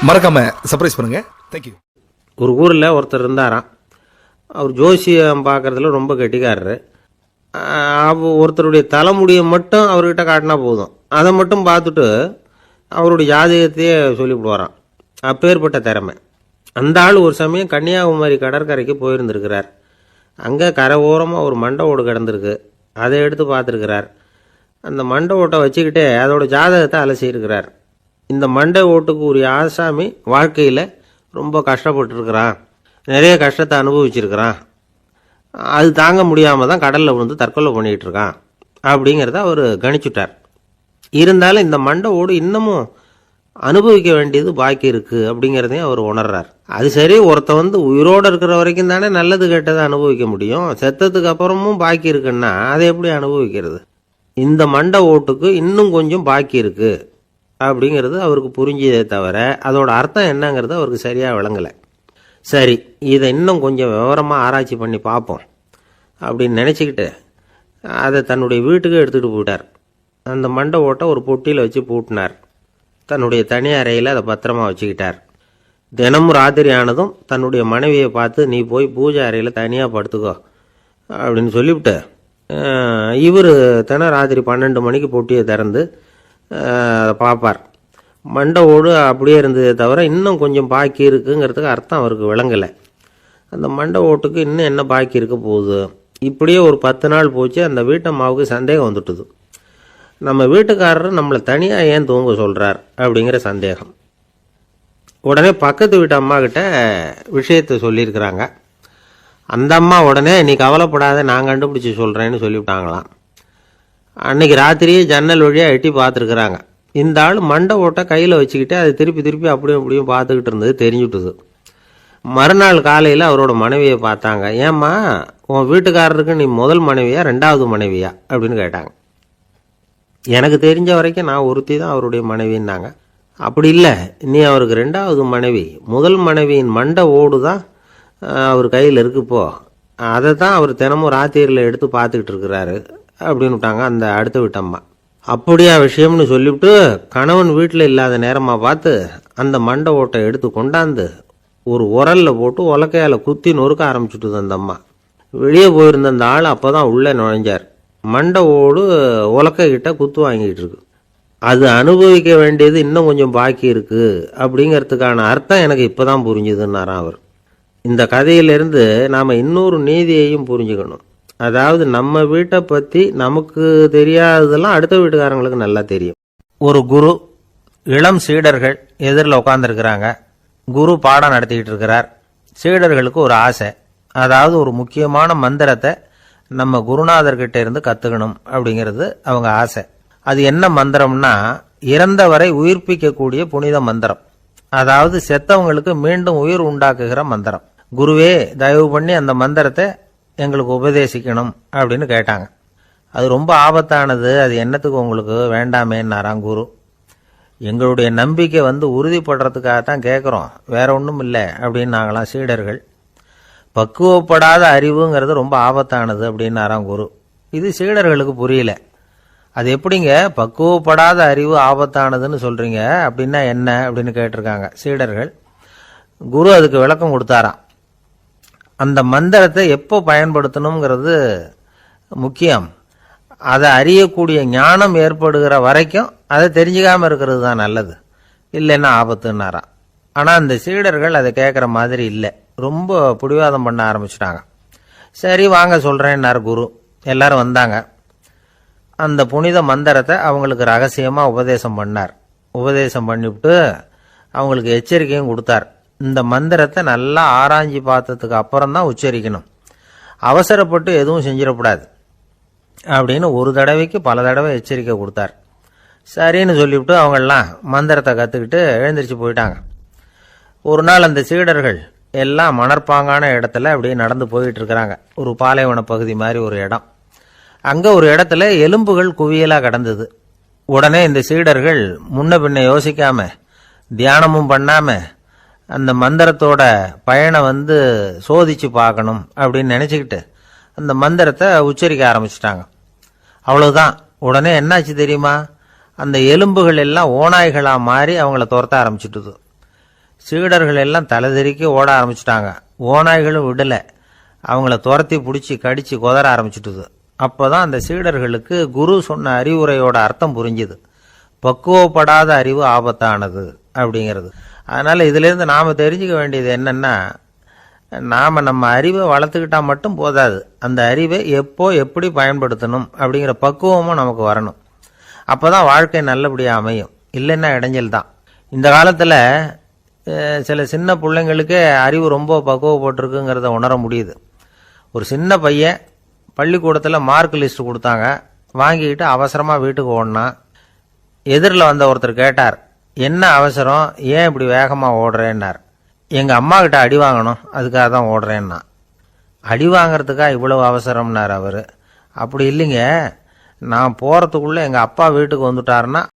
மறக்காம சர்ப்ரைஸ் பண்ணுங்க. தேங்க்யூ. ஒரு ஊரில் ஒருத்தர் இருந்தாராம். அவர் ஜோசியம் பார்க்குறதுல ரொம்ப கெட்டிக்காரரு. ஒருத்தருடைய தலைமுடியை மட்டும் அவர்கிட்ட காட்டினா போதும், அதை மட்டும் பார்த்துட்டு அவருடைய ஜாதகத்தையே சொல்லிவிடுவாராம். அப்பேற்பட்ட திறமை. அந்த ஆள் ஒரு சமயம் கன்னியாகுமரி கடற்கரைக்கு போயிருந்திருக்கிறார். அங்கே கரை ஓரமாக ஒரு மண்டை ஓடு கிடந்திருக்கு. அதை எடுத்து பார்த்துருக்கிறார். அந்த மண்டை ஓட்டை வச்சுக்கிட்டே அதோட ஜாதகத்தை அலசியிருக்கிறார். இந்த மண்டை ஓட்டுக்கு உரிய ஆசாமி வாழ்க்கையில் ரொம்ப கஷ்டப்பட்டுருக்கிறான், நிறைய கஷ்டத்தை அனுபவிச்சிருக்கிறான், அது தாங்க முடியாமல் தான் கடலில் விழுந்து தற்கொலை பண்ணிகிட்டு இருக்கான் அப்படிங்கிறத அவர் கணிச்சுட்டார். இருந்தாலும் இந்த மண்டை ஓடு இன்னமும் அனுபவிக்க வேண்டியது பாக்கி இருக்குது அப்படிங்கிறதையும் அவர் உணர்றார். அது சரி, ஒருத்த உயிரோடு இருக்கிற வரைக்கும் தானே நல்லது கெட்டதை அனுபவிக்க முடியும். செத்ததுக்கு அப்புறமும் பாக்கி இருக்குன்னா அதை எப்படி அனுபவிக்கிறது? இந்த மண்டை ஓட்டுக்கு இன்னும் கொஞ்சம் பாக்கி இருக்குது அப்படிங்கிறது அவருக்கு புரிஞ்சதே தவிர அதோட அர்த்தம் என்னங்கிறது அவருக்கு சரியாக விளங்கலை. சரி, இதை இன்னும் கொஞ்சம் விவரமாக ஆராய்ச்சி பண்ணி பார்ப்போம் அப்படின்னு நினச்சிக்கிட்டு அதை தன்னுடைய வீட்டுக்கு எடுத்துகிட்டு போயிட்டார். அந்த மண்டை ஓட்டை ஒரு பொட்டியில் வச்சு பூட்டினார். தன்னுடைய தனி அறையில் அதை பத்திரமா வச்சுக்கிட்டார். தினமும் ராத்திரி ஆனதும் தன்னுடைய மனைவியை பார்த்து, நீ போய் பூஜை அறையில் தனியாக படுத்துக்கோ அப்படின்னு சொல்லிவிட்டு இவர் தினம் ராத்திரி 12 மணிக்கு பொட்டியை திறந்து அதை பார்ப்பார். மண்டை ஓடு அப்படியே இருந்ததே தவிர இன்னும் கொஞ்சம் பாக்கி இருக்குங்கிறதுக்கு அர்த்தம் அவருக்கு விளங்கலை. அந்த மண்டை ஓட்டுக்கு இன்னும் என்ன பாக்கி இருக்க போகுது? இப்படியே ஒரு 10 நாள் போச்சு. அந்த வீட்டம்மாவுக்கு சந்தேகம் வந்துட்டுது. நம்ம வீட்டுக்காரர் நம்மளை தனியாக ஏன் தூங்க சொல்கிறார் அப்படிங்கிற சந்தேகம். உடனே பக்கத்து வீட்டு அம்மா கிட்ட விஷயத்தை சொல்லியிருக்கிறாங்க. அந்த அம்மா உடனே நீ கவலைப்படாத, நான் கண்டுபிடிச்சி சொல்கிறேன்னு சொல்லிவிட்டாங்களாம். அன்னைக்கு ராத்திரியே ஜன்னல் வழியாக எட்டி பார்த்துருக்குறாங்க. இந்த ஆள் மண்டை ஓட்டை கையில் வச்சுக்கிட்டு அதை திருப்பி திருப்பி அப்படியும் அப்படியும் பார்த்துக்கிட்டு இருந்தது தெரிஞ்சுட்டுது. மறுநாள் காலையில் அவரோட மனைவியை பார்த்தாங்க. ஏம்மா, உன் வீட்டுக்காரருக்கு நீ முதல் மனைவியா 2வது மனைவியா அப்படின்னு கேட்டாங்க. எனக்கு தெரிஞ்ச வரைக்கும் நான் ஒருத்தி தான் அவருடைய மனைவின்னாங்க. அப்படி இல்லை, நீ அவருக்கு 2வது மனைவி. முதல் மனைவியின் மண்டை ஓடு தான் அவர் கையில் இருக்குப்போ, அதை தான் அவர் தினமும் ராத்திரியில் எடுத்து பார்த்துக்கிட்டு இருக்கிறாரு அப்படின்னு விட்டாங்க அந்த அடுத்த வீட்டம்மா. அப்படியா விஷயம்னு சொல்லிவிட்டு கணவன் வீட்டில் இல்லாத நேரமாக பார்த்து அந்த மண்டை ஓட்டை எடுத்து கொண்டாந்து ஒரு உரலில் போட்டு உலக்கையால் குத்தி நொறுக்க ஆரம்பிச்சுட்டுது அந்த அம்மா. வெளியே போயிருந்த அந்த ஆள் அப்போ தான் உள்ளே நுழைஞ்சார். மண்டை ஓடு உலக்கைக்கிட்ட குத்து வாங்கிட்டு இருக்கு. அது அனுபவிக்க வேண்டியது இன்னும் கொஞ்சம் பாக்கி இருக்குது அப்படிங்கிறதுக்கான அர்த்தம் எனக்கு இப்போ தான் புரிஞ்சுதுன்னாராம் அவர். இந்த கதையிலிருந்து நாம் இன்னொரு நீதியையும் புரிஞ்சுக்கணும். அதாவது நம்ம வீட்டை பற்றி நமக்கு தெரியாததெல்லாம் அடுத்த வீட்டுக்காரங்களுக்கு நல்லா தெரியும். ஒரு குரு, இளம் சீடர்கள் எதிரில் உட்காந்துருக்கிறாங்க. குரு பாடம் நடத்திக்கிட்டு இருக்கிறார். சீடர்களுக்கு ஒரு ஆசை, அதாவது ஒரு முக்கியமான மந்திரத்தை நம்ம குருநாதர்கிட்ட இருந்து கற்றுக்கணும் அப்படிங்கிறது அவங்க ஆசை. அது என்ன மந்திரம்னா, இறந்தவரை உயிர்ப்பிக்கக்கூடிய புனித மந்திரம். அதாவது செத்தவங்களுக்கு மீண்டும் உயிர் உண்டாக்குகிற மந்திரம். குருவே, தயவு பண்ணி அந்த மந்திரத்தை எங்களுக்கு உபதேசிக்கணும் அப்படின்னு கேட்டாங்க. அது ரொம்ப ஆபத்தானது, அது என்னத்துக்கு உங்களுக்கு வேண்டாமேன்னாராம் குரு. எங்களுடைய நம்பிக்கை உறுதிப்படுறதுக்காக தான் கேட்குறோம், வேற ஒன்றும் இல்லை அப்படின்னாங்களாம் சீடர்கள். பக்குவப்படாத அறிவுங்கிறது ரொம்ப ஆபத்தானது அப்படின்னாராம் குரு. இது சீடர்களுக்கு புரியல. அது எப்படிங்க பக்குவப்படாத அறிவு ஆபத்தானதுன்னு சொல்றீங்க, அப்படின்னா என்ன அப்படின்னு கேட்டிருக்காங்க சீடர்கள். குரு அதுக்கு விளக்கம் கொடுத்தாராம். அந்த மந்திரத்தை எப்போ பயன்படுத்தணுங்கிறது முக்கியம். அதை அறியக்கூடிய ஞானம் ஏற்படுகிற வரைக்கும் அதை தெரிஞ்சுக்காம இருக்கிறது தான் நல்லது, இல்லைன்னா ஆபத்துன்னாராம். ஆனால் அந்த சீடர்கள் அதை கேட்குற மாதிரி இல்லை, ரொம்ப பிடிவாதம் பண்ண ஆரம்பிச்சிட்டாங்க. சரி வாங்க சொல்கிறேன்னார் குரு. எல்லாரும் வந்தாங்க. அந்த புனித மந்திரத்தை அவங்களுக்கு ரகசியமாக உபதேசம் பண்ணார். உபதேசம் பண்ணிவிட்டு அவங்களுக்கு எச்சரிக்கையும் கொடுத்தார். இந்த மந்திரத்தை நல்லா ஆராய்ச்சி பார்த்ததுக்கு அப்புறம் தான் உச்சரிக்கணும், அவசரப்பட்டு எதுவும் செஞ்சிடக்கூடாது அப்படின்னு ஒரு தடவைக்கு பல தடவை எச்சரிக்கை கொடுத்தார். சரின்னு சொல்லிவிட்டு அவங்கெல்லாம் மந்திரத்தை கற்றுக்கிட்டு எழுந்திரிச்சு போயிட்டாங்க. ஒரு நாள் அந்த சீடர்கள் எல்லாம் மணற்பாங்கான இடத்துல அப்படியே நடந்து போயிட்டு இருக்கிறாங்க. ஒரு பாலைவன பகுதி மாதிரி ஒரு இடம். அங்கே ஒரு இடத்துல எலும்புகள் குவியலாக கிடந்தது. உடனே இந்த சீடர்கள் முன்ன பின்ன யோசிக்காம, தியானமும் பண்ணாம அந்த மந்திரத்தோட பயனை சோதிச்சு பார்க்கணும் அப்படின்னு நினச்சிக்கிட்டு அந்த மந்திரத்தை உச்சரிக்க ஆரம்பிச்சிட்டாங்க. அவ்வளவுதான். உடனே என்னாச்சு தெரியுமா? அந்த எலும்புகள் எல்லாம் ஓநாய்களாக மாறி அவங்கள துரத்த ஆரம்பிச்சுட்டுது. சீடர்கள் எல்லாம் தலைதெறிக்கி ஓட ஆரம்பிச்சிட்டாங்க. ஓநாய்களும் விடலை, அவங்கள துரத்தி பிடிச்சி கடிச்சு கொதற ஆரம்பிச்சுட்டுது. அப்போதான் அந்த சீடர்களுக்கு குரு சொன்ன அறிவுரையோட அர்த்தம் புரிஞ்சுது. பக்குவப்படாத அறிவு ஆபத்தானது அப்படிங்கிறது. அதனால் இதிலேருந்து நாம் தெரிஞ்சுக்க வேண்டியது என்னென்னா, நாம் நம்ம அறிவை வளர்த்துக்கிட்டா மட்டும் போதாது, அந்த அறிவை எப்போ எப்படி பயன்படுத்தணும் அப்படிங்கிற பக்குவமும் நமக்கு வரணும். அப்போ தான் வாழ்க்கை நல்லபடியாக அமையும், இல்லைன்னா இடைஞ்சல் தான். இந்த காலத்தில் சில சின்ன பிள்ளைங்களுக்கே அறிவு ரொம்ப பக்குவப்பட்டிருக்குங்கிறத உணர முடியுது. ஒரு சின்ன பையன் பள்ளிக்கூடத்தில் மார்க் லிஸ்ட் கொடுத்தாங்க, வாங்கிக்கிட்டு அவசரமாக வீட்டுக்கு ஓடினான். எதிரில் வந்த ஒருத்தர் கேட்டார், என்ன அவசரம், ஏன் இப்படி வேகமாக ஓடுறேன்னார். எங்கள் அம்மா கிட்ட அடி வாங்கணும், அதுக்காக தான் ஓடுறேன்னா. அடி வாங்கிறதுக்கா இவ்வளவு அவசரம்னார் அவர். அப்படி இல்லைங்க, நான் போகிறதுக்குள்ளே எங்கள் அப்பா வீட்டுக்கு வந்துட்டாருன்னா